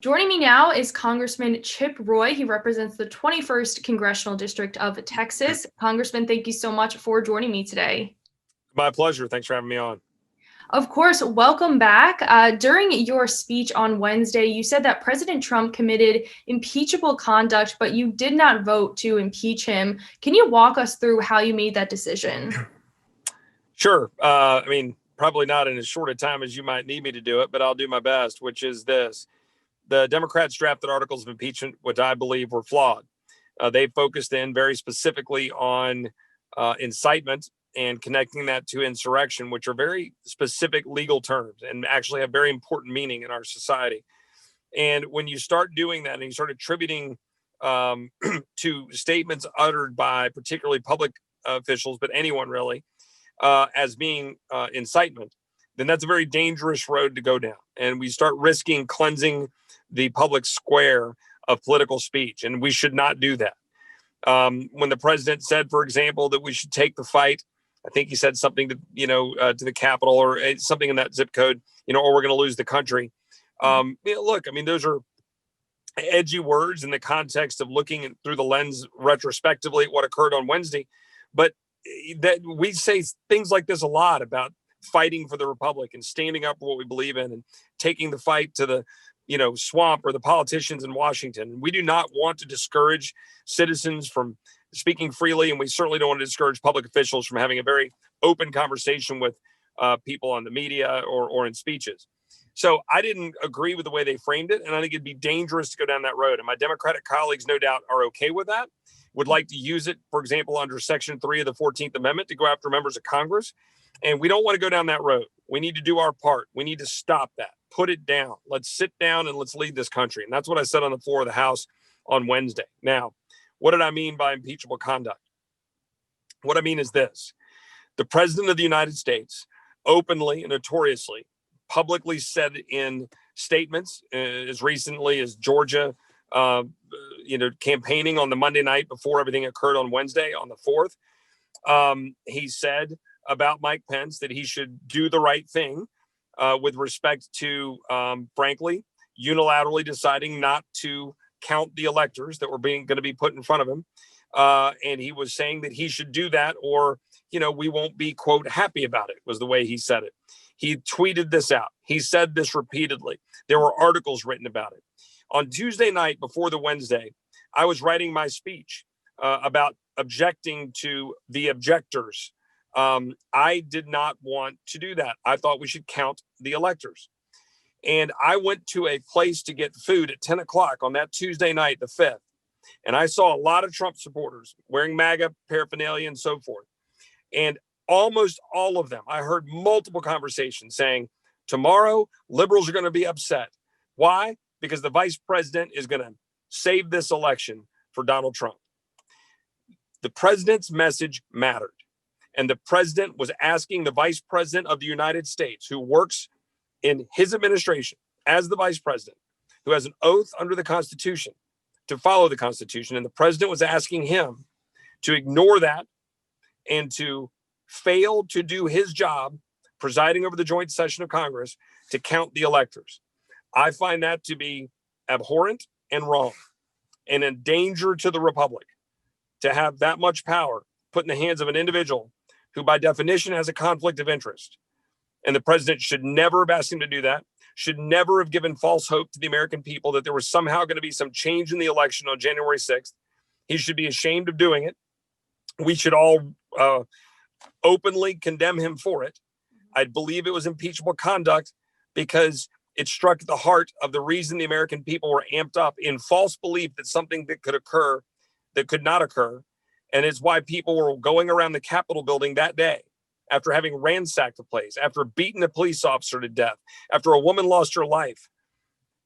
Joining me now is Congressman Chip Roy. He represents the 21st Congressional District of Texas. Congressman, thank you so much for joining me today. My pleasure. Thanks for having me on. Of course, welcome back. During your speech on Wednesday, you said that President Trump committed impeachable conduct, but you did not vote to impeach him. Can you walk us through how you made that decision? Sure. Probably not in as short a time as you might need me to do it, but I'll do my best, which is this. The Democrats drafted articles of impeachment, which I believe were flawed. They focused in very specifically on incitement and connecting that to insurrection, which are very specific legal terms and actually have very important meaning in our society. And when you start doing that and you start attributing to statements uttered by particularly public officials, but anyone really, as being incitement, then that's a very dangerous road to go down. And we start risking cleansing the public square of political speech. And we should not do that. When the president said, for example, that we should take the fight, I think he said something to the Capitol or something in that zip code, or we're going to lose the country. Those are edgy words in the context of looking through the lens retrospectively at what occurred on Wednesday. But that we say things like this a lot about fighting for the republic and standing up for what we believe in and taking the fight to the swamp or the politicians in Washington. We do not want to discourage citizens from speaking freely, and we certainly don't want to discourage public officials from having a very open conversation with people on the media or in speeches. So I didn't agree with the way they framed it, and I think it'd be dangerous to go down that road. And my Democratic colleagues, no doubt, are okay with that, would like to use it, for example, under Section 3 of the 14th Amendment to go after members of Congress. And we don't want to go down that road. We need to do our part. We need to stop that, put it down. Let's sit down and let's lead this country. And that's what I said on the floor of the House on Wednesday. Now, what did I mean by impeachable conduct? What I mean is this. The president of the United States openly and notoriously publicly said in statements as recently as Georgia, campaigning on the Monday night before everything occurred on Wednesday on the 4th. He said about Mike Pence that he should do the right thing with respect to, frankly, unilaterally deciding not to count the electors that were going to be put in front of him. And he was saying that he should do that or, we won't be, quote, happy about it, was the way he said it. He tweeted this out. He said this repeatedly. There were articles written about it. On Tuesday night before the Wednesday, I was writing my speech about objecting to the objectors. I did not want to do that. I thought we should count the electors. And I went to a place to get food at 10 o'clock on that Tuesday night, the 5th. And I saw a lot of Trump supporters wearing MAGA paraphernalia and so forth. And almost all of them, I heard multiple conversations saying, tomorrow, liberals are going to be upset. Why? Because the vice president is going to save this election for Donald Trump. The president's message mattered. And the president was asking the vice president of the United States, who works in his administration as the vice president, who has an oath under the Constitution to follow the Constitution. And the president was asking him to ignore that and to fail to do his job presiding over the joint session of Congress to count the electors. I find that to be abhorrent and wrong and a danger to the republic to have that much power put in the hands of an individual who by definition has a conflict of interest. And the president should never have asked him to do that, should never have given false hope to the American people that there was somehow going to be some change in the election on January 6th. He should be ashamed of doing it. We should all openly condemn him for it. I believe it was impeachable conduct because it struck the heart of the reason the American people were amped up in false belief that something that could occur that could not occur. And it's why people were going around the Capitol building that day after having ransacked the place, after beating a police officer to death, after a woman lost her life.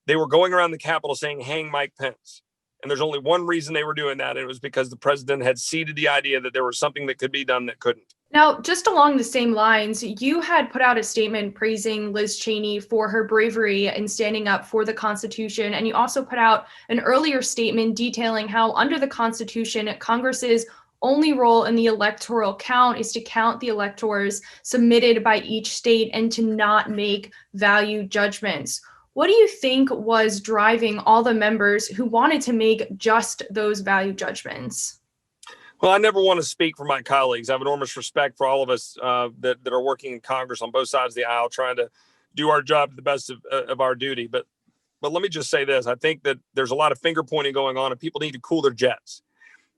They were going around the Capitol saying, hang Mike Pence. And there's only one reason they were doing that. And it was because the president had seeded the idea that there was something that could be done that couldn't. Now, just along the same lines, you had put out a statement praising Liz Cheney for her bravery in standing up for the Constitution. And you also put out an earlier statement detailing how under the Constitution, Congress's only role in the electoral count is to count the electors submitted by each state and to not make value judgments. What do you think was driving all the members who wanted to make just those value judgments? Well, I never want to speak for my colleagues. I have enormous respect for all of us that are working in Congress on both sides of the aisle, trying to do our job to the best of our duty. But let me just say this. I think that there's a lot of finger pointing going on, and people need to cool their jets.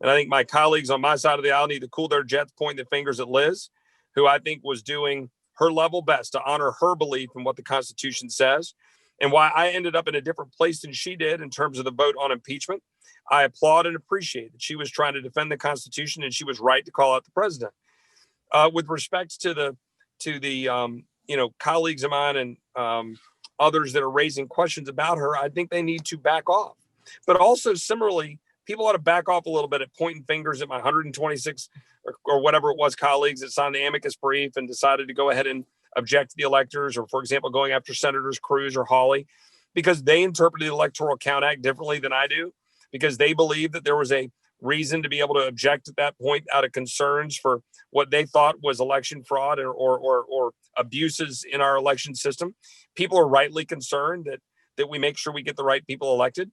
And I think my colleagues on my side of the aisle need to cool their jets, pointing the fingers at Liz, who I think was doing her level best to honor her belief in what the Constitution says, and why I ended up in a different place than she did in terms of the vote on impeachment. I applaud and appreciate that she was trying to defend the Constitution, and she was right to call out the president. With respect to the colleagues of mine and others that are raising questions about her, I think they need to back off. But also similarly, people ought to back off a little bit at pointing fingers at my 126 or whatever it was colleagues that signed the amicus brief and decided to go ahead and object to the electors, or for example, going after Senators Cruz or Hawley, because they interpreted the Electoral Count Act differently than I do, because they believe that there was a reason to be able to object at that point out of concerns for what they thought was election fraud or abuses in our election system. People are rightly concerned that we make sure we get the right people elected.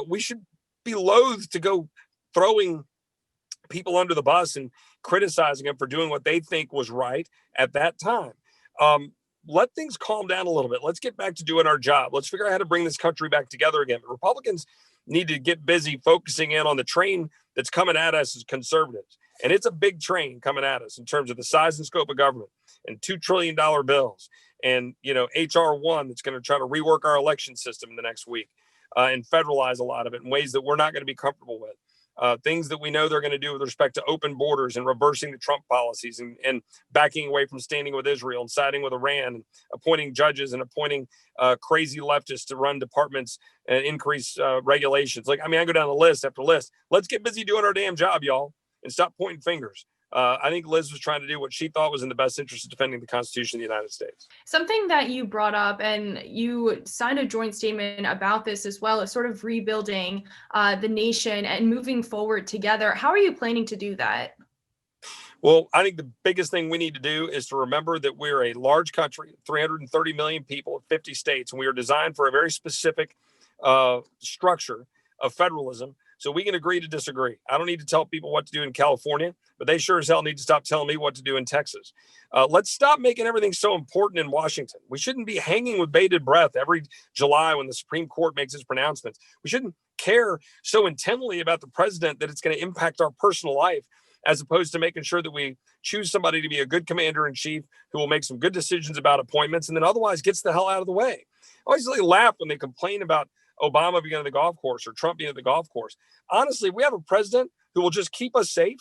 We should be loath to go throwing people under the bus and criticizing them for doing what they think was right at that time. Let things calm down a little bit. Let's get back to doing our job. Let's figure out how to bring this country back together again. But Republicans need to get busy focusing in on the train that's coming at us as conservatives. And it's a big train coming at us in terms of the size and scope of government, and $2 trillion bills, and HR1 that's going to try to rework our election system in the next week, and federalize a lot of it in ways that we're not going to be comfortable with. Things that we know they're going to do with respect to open borders and reversing the Trump policies, and backing away from standing with Israel and siding with Iran, and appointing judges and appointing crazy leftists to run departments and increase regulations. I go down the list after list. Let's get busy doing our damn job, y'all, and stop pointing fingers. I think Liz was trying to do what she thought was in the best interest of defending the Constitution of the United States. Something that you brought up, and you signed a joint statement about this as well, is sort of rebuilding the nation and moving forward together. How are you planning to do that? Well, I think the biggest thing we need to do is to remember that we're a large country, 330 million people, 50 states, and we are designed for a very specific structure of federalism. So we can agree to disagree. I don't need to tell people what to do in California, but they sure as hell need to stop telling me what to do in Texas. Let's stop making everything so important in Washington. We shouldn't be hanging with bated breath every July when the Supreme Court makes its pronouncements. We shouldn't care so intently about the president that it's going to impact our personal life, as opposed to making sure that we choose somebody to be a good commander in chief who will make some good decisions about appointments and then otherwise gets the hell out of the way. I always really laugh when they complain about Obama being on the golf course or Trump being at the golf course. Honestly, we have a president who will just keep us safe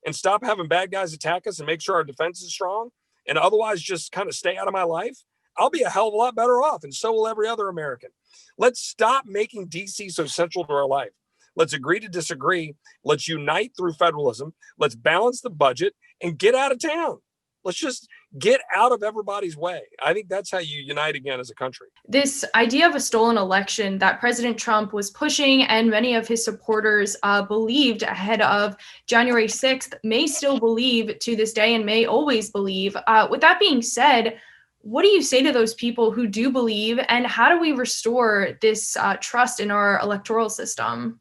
and stop having bad guys attack us and make sure our defense is strong, and otherwise just kind of stay out of my life. I'll be a hell of a lot better off, and so will every other American. Let's stop making DC so central to our life. Let's agree to disagree. Let's unite through federalism. Let's balance the budget and get out of town. Let's just get out of everybody's way. I think that's how you unite again as a country. This idea of a stolen election that President Trump was pushing and many of his supporters believed ahead of January 6th may still believe to this day and may always believe. With that being said, what do you say to those people who do believe, and how do we restore this trust in our electoral system?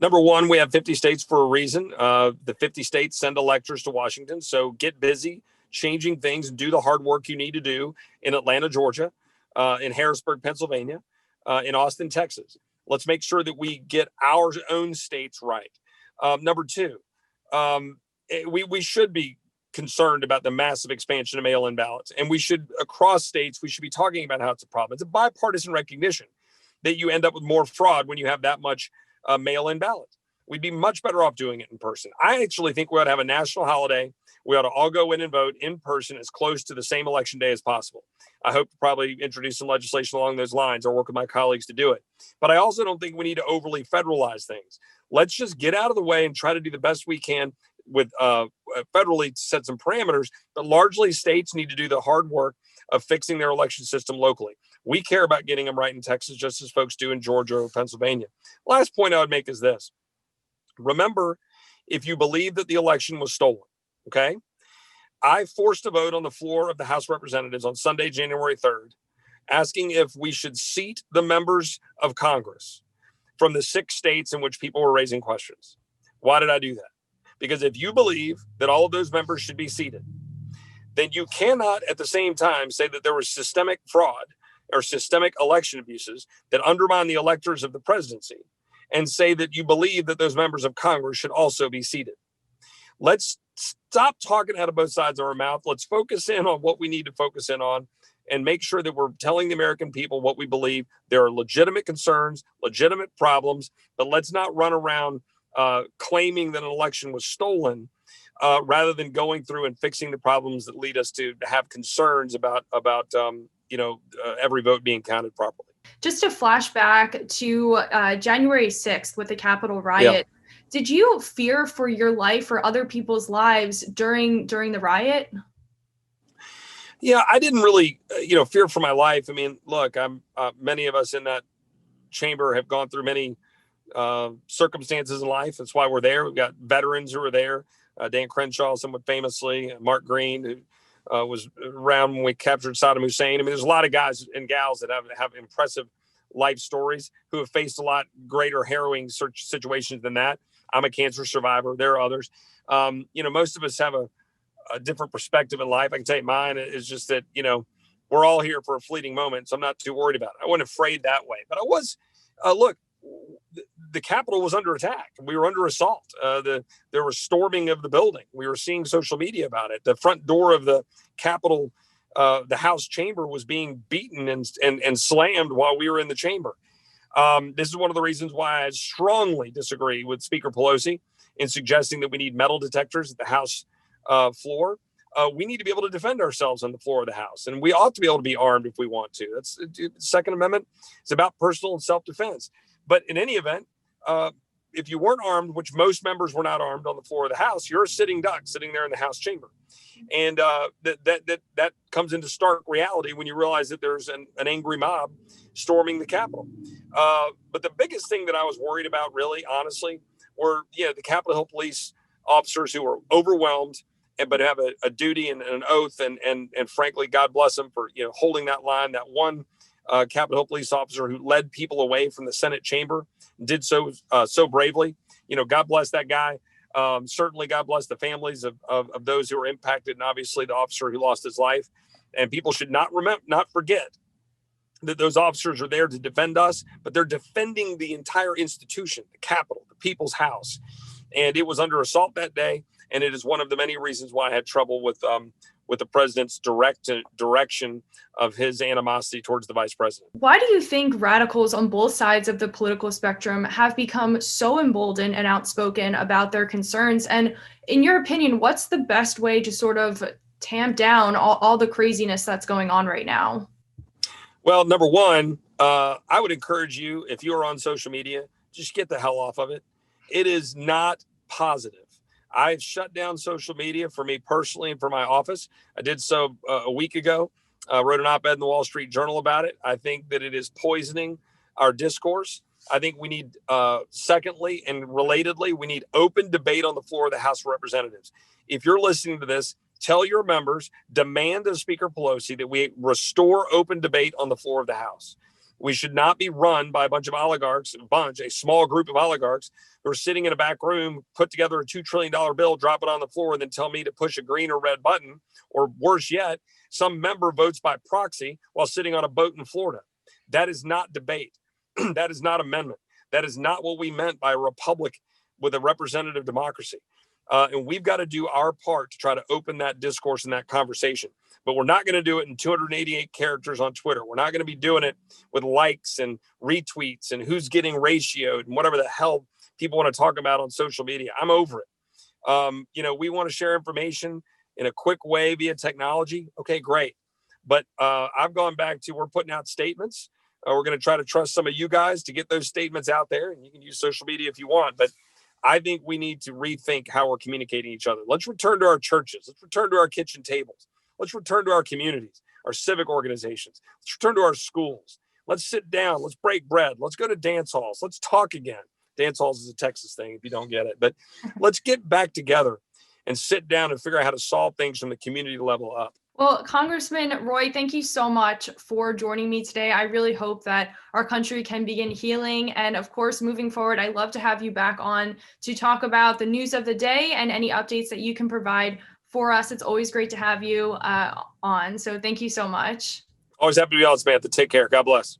Number one, we have 50 states for a reason. The 50 states send electors to Washington. So get busy changing things and do the hard work you need to do in Atlanta, Georgia, in Harrisburg, Pennsylvania, in Austin, Texas. Let's make sure that we get our own states right. Number two, we should be concerned about the massive expansion of mail-in ballots. And we should, across states, we should be talking about how it's a problem. It's a bipartisan recognition that you end up with more fraud when you have that much mail-in ballots. We'd be much better off doing it in person. I actually think we ought to have a national holiday. We ought to all go in and vote in person as close to the same election day as possible. I hope to probably introduce some legislation along those lines or work with my colleagues to do it. But I also don't think we need to overly federalize things. Let's just get out of the way and try to do the best we can with federally to set some parameters, but largely states need to do the hard work of fixing their election system locally. We care about getting them right in Texas, just as folks do in Georgia or Pennsylvania. Last point I would make is this. Remember, if you believe that the election was stolen, okay? I forced a vote on the floor of the House of Representatives on Sunday, January 3rd, asking if we should seat the members of Congress from the 6 states in which people were raising questions. Why did I do that? Because if you believe that all of those members should be seated, then you cannot at the same time say that there was systemic fraud or systemic election abuses that undermine the electors of the presidency and say that you believe that those members of Congress should also be seated. Let's stop talking out of both sides of our mouth. Let's focus in on what we need to focus in on and make sure that we're telling the American people what we believe. There are legitimate concerns, legitimate problems, but let's not run around claiming that an election was stolen rather than going through and fixing the problems that lead us to have concerns about every vote being counted properly. Just to flash back to January 6th with the Capitol riot, did you fear for your life or other people's lives during the riot? Yeah, I didn't really, fear for my life. I mean, look, many of us in that chamber have gone through many circumstances in life. That's why we're there. We've got veterans who are there. Dan Crenshaw, somewhat famously, Mark Green, who was around when we captured Saddam Hussein. I mean, there's a lot of guys and gals that have impressive life stories who have faced a lot greater harrowing situations than that. I'm a cancer survivor. There are others. Most of us have a different perspective in life. I can tell you mine is just that, we're all here for a fleeting moment. So I'm not too worried about it. I wasn't afraid that way, but I was, the Capitol was under attack. We were under assault. There was storming of the building. We were seeing social media about it. The front door of the Capitol, the House chamber, was being beaten and slammed while we were in the chamber. This is one of the reasons why I strongly disagree with Speaker Pelosi in suggesting that we need metal detectors at the House floor. We need to be able to defend ourselves on the floor of the House, and we ought to be able to be armed if we want to. That's the Second Amendment. It's about personal and self-defense. But in any event, if you weren't armed, which most members were not armed on the floor of the House, you're a sitting duck sitting there in the House chamber. And that comes into stark reality when you realize that there's an angry mob storming the Capitol. But the biggest thing that I was worried about, really, honestly, were the Capitol Hill police officers who were overwhelmed, but have a duty and an oath. And frankly, God bless them for holding that line. That one Capitol Hill police officer who led people away from the Senate chamber did so bravely. God bless that guy. Certainly, God bless the families of those who were impacted, and obviously the officer who lost his life. And people should not forget that those officers are there to defend us, but they're defending the entire institution, the Capitol, the People's House. And it was under assault that day, and it is one of the many reasons why I had trouble with the president's direction of his animosity towards the vice president. Why do you think radicals on both sides of the political spectrum have become so emboldened and outspoken about their concerns? And in your opinion, what's the best way to sort of tamp down all the craziness that's going on right now? Well, number one, I would encourage you, if you are on social media, just get the hell off of it. It is not positive. I've shut down social media for me personally and for my office. I did so a week ago. Wrote an op-ed in the Wall Street Journal about it. I think that it is poisoning our discourse. I think we need, secondly and relatedly, we need open debate on the floor of the House of Representatives. If you're listening to this, tell your members, demand of Speaker Pelosi that we restore open debate on the floor of the House. We should not be run by a bunch of oligarchs, a small group of oligarchs who are sitting in a back room, put together a $2 trillion bill, drop it on the floor, and then tell me to push a green or red button. Or worse yet, some member votes by proxy while sitting on a boat in Florida. That is not debate. That is not amendment. That is not what we meant by a republic with a representative democracy. And we've got to do our part to try to open that discourse and that conversation. But we're not going to do it in 288 characters on Twitter. We're not going to be doing it with likes and retweets and who's getting ratioed and whatever the hell people want to talk about on social media. I'm over it. We want to share information in a quick way via technology. Okay, great. But I've gone back to, we're putting out statements. We're going to try to trust some of you guys to get those statements out there. And you can use social media if you want. But I think we need to rethink how we're communicating each other. Let's return to our churches. Let's return to our kitchen tables. Let's return to our communities, our civic organizations. Let's return to our schools. Let's sit down. Let's break bread. Let's go to dance halls. Let's talk again. Dance halls is a Texas thing if you don't get it. But let's get back together and sit down and figure out how to solve things from the community level up. Well, Congressman Roy, thank you so much for joining me today. I really hope that our country can begin healing. And of course, moving forward, I'd love to have you back on to talk about the news of the day and any updates that you can provide for us. It's always great to have you on. So thank you so much. Always happy to be on, Samantha. Take care. God bless.